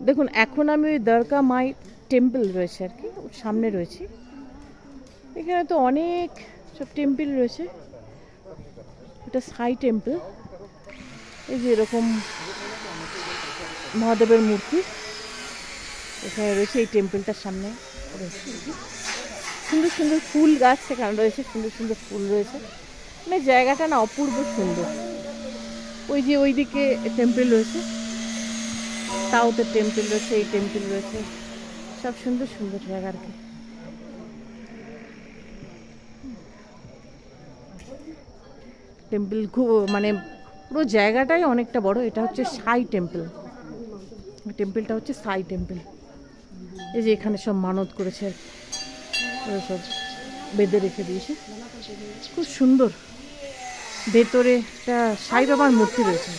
দেখুন এখন আমি ওই দ্বারকা মাই টেম্পল রয়েছে আর কি, ওর সামনে রয়েছি। এখানে তো অনেক সব টেম্পল রয়েছে। এটা সাই টেম্পল। এই যে এরকম মহাদেবের মূর্তি এখানে রয়েছে, এই টেম্পলটার সামনে রয়েছে। সুন্দর সুন্দর ফুল গাছ সেখানে রয়েছে, সুন্দর সুন্দর ফুল রয়েছে। মানে জায়গাটা না অপূর্ব সুন্দর। ওই যে ওইদিকে টেম্পল রয়েছে, সাউথের টেম্পল রয়েছে, এই টেম্পল রয়েছে, সব সুন্দর সুন্দর জায়গা আর কি। টেম্পল খুব মানে পুরো জায়গাটাই অনেকটা বড়। এটা হচ্ছে সাই টেম্পল, টেম্পলটা হচ্ছে সাই টেম্পল। এই যে এখানে সব মানত করেছে আর কি, সব বেঁধে রেখে দিয়েছে, খুব সুন্দর। ভেতরে একটা সাই বাবার মূর্তি রয়েছে।